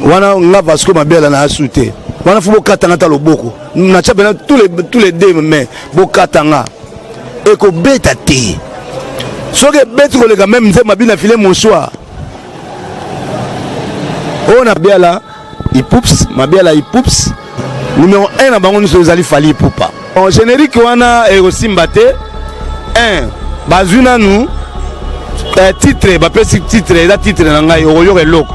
wana nga Vasco Mabiala na asute wana faut katanga ta loboko na chapena tous les deux mais bo katanga et ko beta te soke beti ko lega même nze mabina filé mon soir on a Mabiala Mabiala Ipups numéro 1 na bango nous allons fali poupa en générique wana et aussi mbate 1 bazuna nous titre ba pesi titre la titre na ngai oyo eloko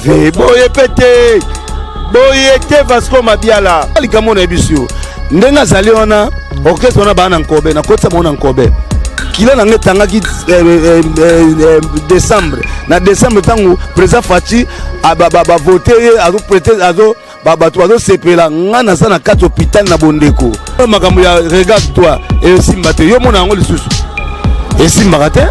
ve boye pété boye te Vasco Mabiala likamo na biso ndenga zali ona orchestre ona bana nkobe na kotsa mona nkobe kila na ngetanga ki décembre tangu président Fachi ba voter azo prêter azo bato azo sepela ngana sana kati hôpital na bondeko makambo ya regarde toi et simbate yo mona ngo lisusu et simbate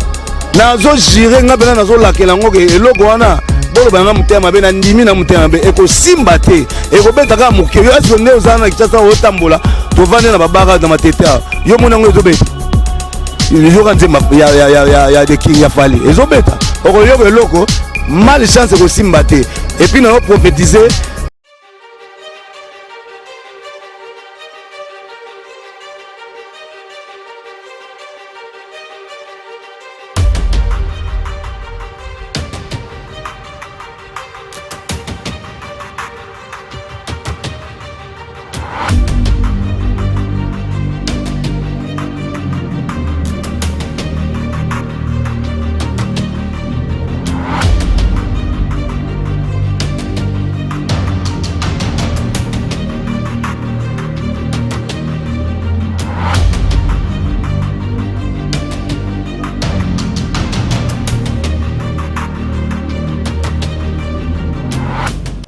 nazo jire nga bena nazo lakela ngo ke eloko wana bolo banga mutema bena ndimi na mutema be eko simbate eko betaka mukyo yo aso ne ozana kitasa otambola tovane na babaka na mateta yo mona ngo ezobeta yo kanze ya de king ya fali ezobeta oko yo eloko mal chance ko simbate et puis na prophétiser.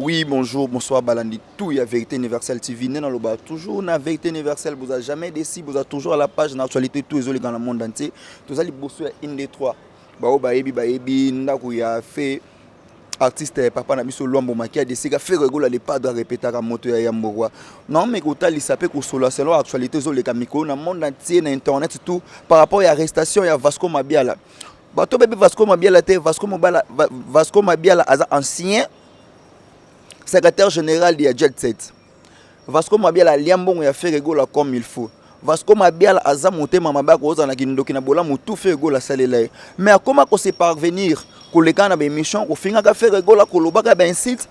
Oui, bonjour, bonsoir, Balandi, tout y a Vérité Universelle TV, n'est dans le bas, toujours na Vérité Universelle, vous avez jamais décidé, vous avez toujours à la page d'actualité, tous les dans le monde entier, tous les bosser une des trois, baebi, ndaku ya fait artiste papa na biso Luambo Maki a décidé faire rigoler les pas de répéter à moto ya Yamborwa. Non mais quand il s'appelle que sur la selon actualité sur les camicos dans le monde entier, na internet tout par rapport à l'arrestation ya Vasco Mabiala. Bato bébé Vasco Mabiala te Vasco Mabiala ancien secrétaire général de Jet Set. Vasco Mabiala liambongo ya fait rigoler comme il faut. Vasco Mabiala aza monté mamaba ko za na kindoki na bola mutu fait rigoler salela. Mais comment qu'on sait parvenir ko le kana be mission ko finga ka fait rigoler ko lobaka ben site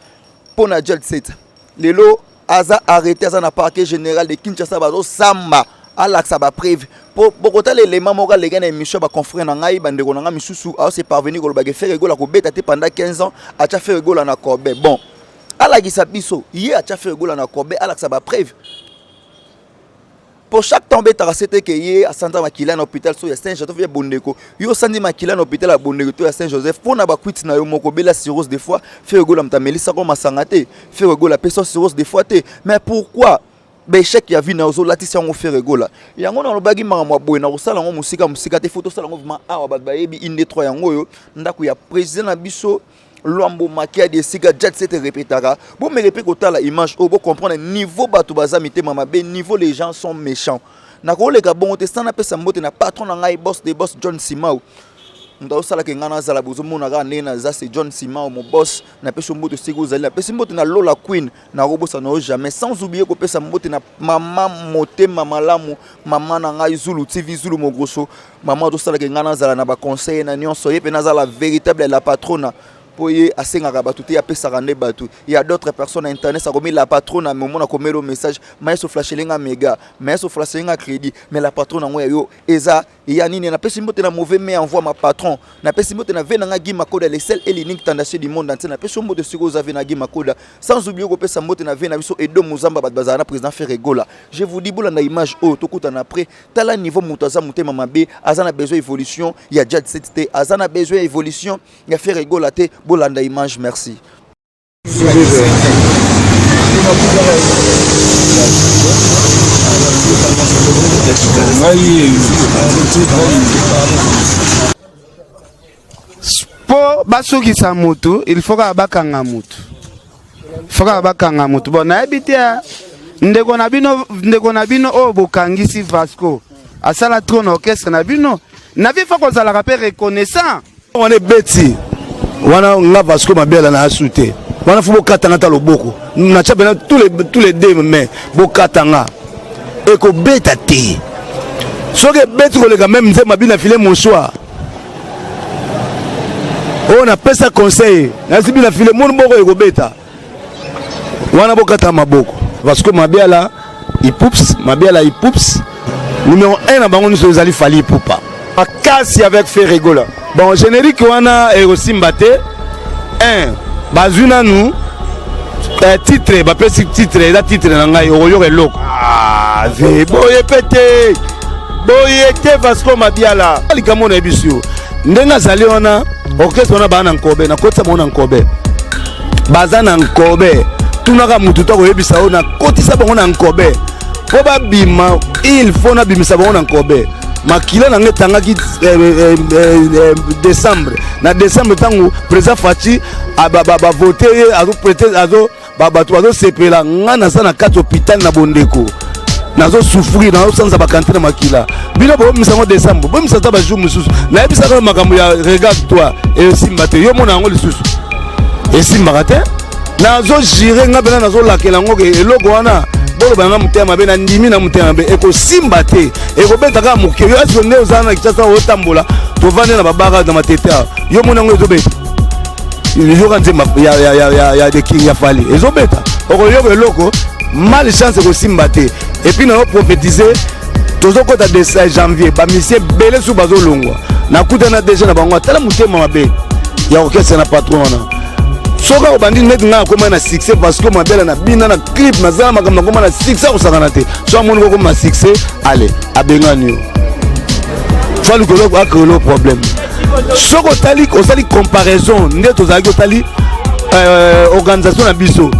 pour na Jet Set. Lelo aza arrêté aza na parquet général de Kinshasa bazo samba alaxa ba prévu pour bokota l'élément moral les gars na mission ba confrère na ngai bandeko na nga misusu a se parvenir ko lobaka fait rigoler ko beta te pendant 15 ans a ta fait rigoler na Corbe. Bon ala gisa biso hier a fait rigoler na Corbe alaxa ba prévu pour chaque tombée taracete que hier à Santa Makila na hôpital so ya Saint-Joseph ya Bondeko yo sandi Makila na hôpital à Bondeko to ya Saint-Joseph pour na ba quit na yo moko bela cirrhose des fois fait rigoler mta melisa ko masangate fait rigoler personne cirrhose des fois te mais pourquoi bechek ya vie na ozo latisi yango fait rigoler yango na lobagi mama boy na osala ngo musika te photo sala ngo vraiment awa ba yebi inde 3 yango yo ndako ya président na biso Luambo Maki a décidé Jet Set répétera. Bon me répète la image au bon comprendre niveau bato bazamité mama be niveau les gens sont méchants. Na ko le ka bon te sana pesa mbote na patron na ngai boss de boss John Simao. Ndao sala ke ngana zala bozo mona ga nena za c'est John Simao mon boss na pesa mbote sigo zali na pesa mbote na Lola Queen na robosa na jamais sans oublier ko pesa mbote na mama mote mama lamu mama na ngai Zulu TV Zulu mo grosso mama do sala ke ngana zala na ba conseil na nyonso yepe na zala véritable la patrona. Il y a d'autres personnes à internet, ça remet la patronne à un moment où on message, mais il flash les méga, mais il flash les crédit, mais la patronne en yo eza il y a nini na pesi mbote na mauvais mais envoie ma patron, na pesi mbote na vena ngi makoda les seuls et l'unique tendancieux du monde entier na pesi mbote sur vous avez na ngi makoda sans oublier que pesa mbote na vena biso edo muzamba bazana président fait rigola. Je vous dis bola na image oh tokuta na après tala niveau mutaza mutema mabe azana besoin évolution, il y a Jet Set te azana besoin évolution, il y a fait rigola te bolanda image merci. Pour basoki sa moto, il faut que bakanga moto. Faut que bakanga moto. Bon, na habité ndeko na bino o bokangisi Vasco. Asala trône orchestre na bino. Na vi fa ko zala rappel reconnaissant. On est bêti. Wana nga Vasco Mabiala na asute wana faut bokatanga ta loboko na tcha bena tous les deux mais bokatanga et ko beta te soki beti koleka même nze mabina file mon soir on a pesa conseil na sibi na file mon boko eko beta wana bokata maboko parce que mabiala ipoups numéro 1 na bango nous allons fali poupa Akasi avec Ferregola. bon générique wana eko simbate 1 bazuna nous titre ba pesi titre da titre na ngai oyo eloko Boye pété. Boye te Vasco Mabiala. likamo na ebisio ndenga zali wana orchestre wana bana nkobe na kotsa mona nkobe bazana nkobe tunaka mutu to koyebisa ona kotisa bango na nkobe po babima il faut na bimisa bango na nkobe makila na ngetangaki décembre na décembre tangu président Fachi ba voter azo prêter azo bato azo sepela ngana sana kati hôpital na Bondeko nazo souffrir nazo sanza ba kantine makila bino bo misango décembre bo misata ba jour mususu na ebisa ka makambo ya regarde toi et simbate yo mona ngo lisusu et simbate nazo jire ngabena nazo lakela ngo ke eloko wana bolo banga mutema be na ndimi na mutema be eko simbate eko beta ka mukeyo aso ne ozana kitasa otambola to vane na babaka na mateta yo mona ngo ezobeta yo kanze ya de king ya fali ezobeta oko yo eloko mal chance ko simbate et puis nous prophétiser tozo kota de janvier ba monsieur belé sou bazo longwa na kutana déjà na bango tala mutema mabe ya orchestre na patron na soka obandi net nga koma na succès parce que mabela na bina na clip na zama kama koma na succès osakana te so moni ko ma succès allez abengani fali ko lo akolo problème soko tali ko sali comparaison ndeto za ko tali organisation na biso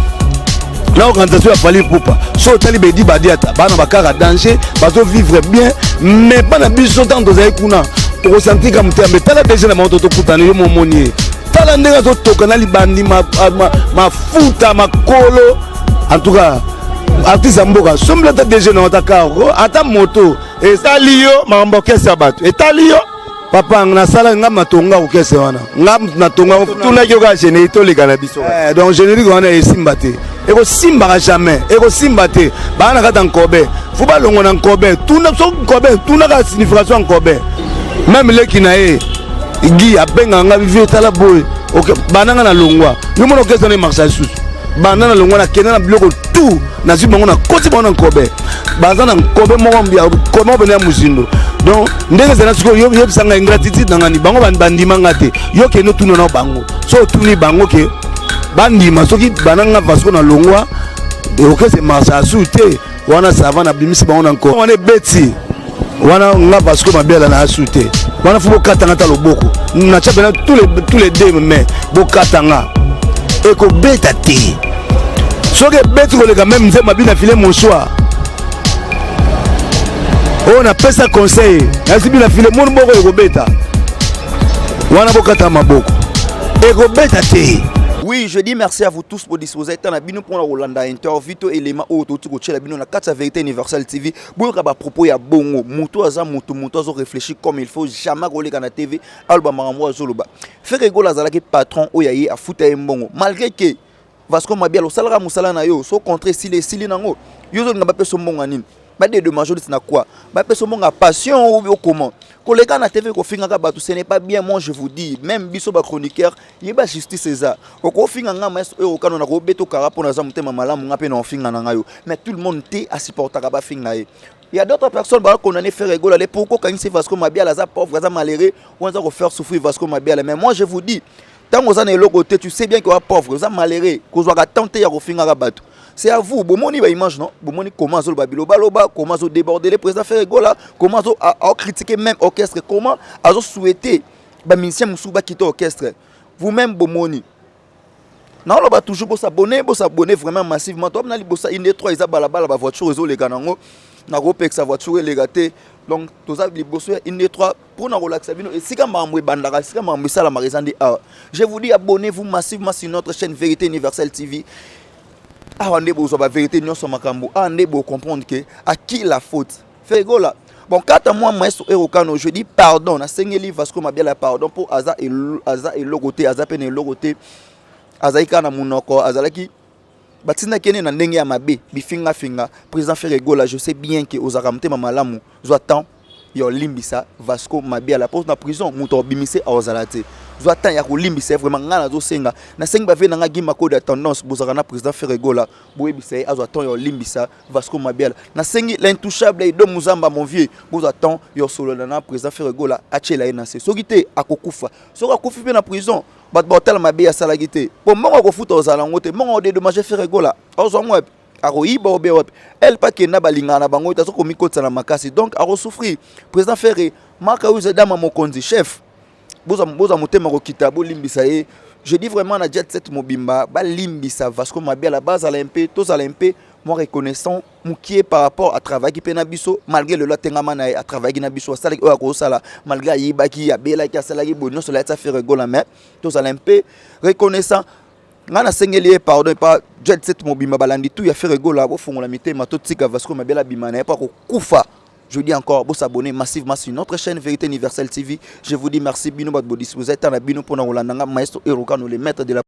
la organisation a fallu poupa so tali bedi badiata bana bakara danger bazo vivre bien mais pas na biso tant dans kuna to sentir comme te mais tala déjà na moto to kutana yo momoni tala ndenge zo tokana libandi ma futa makolo en tout cas artiste mboka somble ta déjà na takaro ata moto et Talio mamboke sabato. Et Talio papa na sala ngama tonga okese wana ngam na tonga tuna kyoka gene to le kana biso. Donc générique wana esimbate eko simba jamais eko simbate bana kata nkobe fuba longo na nkobe tuna so nkobe tuna ka signification nkobe même le kinae gi abenga nga vivre tala boy OK bana na longwa yo mono okese na marché sous bana na longwa na kena na bloko tout na zibango na koti bona nkobe bazana nkobe mo mbia comment venir muzindo donc ndenge zana siko yo bisanga ingratitude nangani bango bandima ngate yo keno tuno na bango so tuni bango ke bandima soki bananga Vasco na longwa OK c'est marché sous te wana sava na bimisi bango na nkobe wana beti wana nga Vasco Mabiala na asute wana faut katanga ta loboko na tcha bena tous les deux mais bokatanga et ko beta te soki beti koleka même nze mabina file mon soir on a pesa conseil na sibi na file mon boko eko beta wana bokata maboko eko beta te. Oui, je dis merci à vous tous pour disposer de temps pour la Rolanda interview to élément auto tout coacher la bino na 4 vérité universelle TV. Boyo ka ba propos ya bongo, muto aza muto azo réfléchir comme il faut, jamais roleka na TV, alba marambo azoloba. Ferregola azala ke patron oyaye a futa mbongo. Malgré que Vasco Mabiala salara musala na yo, so contre sili nango. Yo zo ngaba peso mbongo nini. Ba de majorité na quoi? Ba peso mbongo passion ou comment? Collègues na TV ko finga ka batu ce n'est pas bien, moi je vous dis, même biso ba chroniqueur, yeba justice César. Ko finga nga maestro e okano na ko beto kara pour na zamute malamu nga pe na finga na ngayo. Mais tout le monde te a supporter ka ba finga e. Il y a d'autres personnes qui condamné Ferregola les pourquoi quand c'est Vasco Mabiala za pauvre za malheureux, on va faire souffrir Vasco Mabiala. Mais moi je vous dis, tant que vous avez le côté, tu sais bien que vous êtes pauvre, vous êtes malheureux, que vous avez tenté à refinir la bateau. C'est à vous, bon moni ba image non, bon moni comment zo babilo baloba, comment zo déborder les présidents Ferregola, comment zo a critiquer même orchestre, comment a zo souhaiter ba musicien musuba quitter orchestre. Vous-même bon moni. Non, on va toujours pour s'abonner vraiment massivement. Toi na li bossa inde 3 isa balabala ba voiture zo les ganango, na ropex sa voiture les gâté. Donc tous ça li bossa inde 3 pour na relaxer bino et si ka mamwe bandaka, si ka mamwe sala marizandi a. Je vous dis abonnez-vous massivement sur notre chaîne Vérité Universelle TV. Ah, on est beau sur la vérité, nous sommes makambo. Ah, on est beau comprendre que à qui la faute. Ferregola. Bon, quand à moi, maestro Erokano, je dis pardon. Na Sengeli Vasco Mabiala pardon pour Aza et Logoté, Aza Pen et Logoté. azalaki na munoko azalaki batina kene na ndenge ya mabe bifinga finga président Ferregola je sais bien que ozaka mutema malamu zo temps yo limbisa Vasco mabe à la pose na prison muto bimise ozalate zo temps ya ko limbisa vraiment ngana zo senga na sengi ba vena ngaki makode tendance bozaka na président Ferregola boyebisa azo temps yo limbisa Vasco mabe na sengi l'intouchable ido muzamba mon vieux bozo temps yo solo na président Ferregola achela ina se sokite akokufa soka kufi pe na prison bat botel mabe ya salagite po mongo ko futa ozala ngote mongo de dommage Ferregola ozo ngwe aroyiba obe elle pas que na balinga na bango tazo ko mikotsa na makasi donc aro souffrir président Ferré maka uze dama mokonzi chef boza motema ko kitabo limbisa ye je dis vraiment na jet set mobimba ba limbisa Vasco mabe à la base à l'MP tous à l'MP moi reconnaissant mukie par rapport à travail qui pena biso malgré le lotengama na à travail na biso sala ko sala malgré yibaki ya bela ki sala ki bonno cela ça fait rigoler mais tous à l'MP reconnaissant ngana sengeli pardon pas jet set mobimba balandi tout ya Ferregola bo fongola mitema to tika Vasco mabela bimana pas ko kufa. Je dis encore, vous abonnez massivement sur notre chaîne Vérité Universelle TV. Je vous dis merci, Bino Badbodis. Vous êtes un Bino pour nous, maestro Eroka, nous les maîtres de la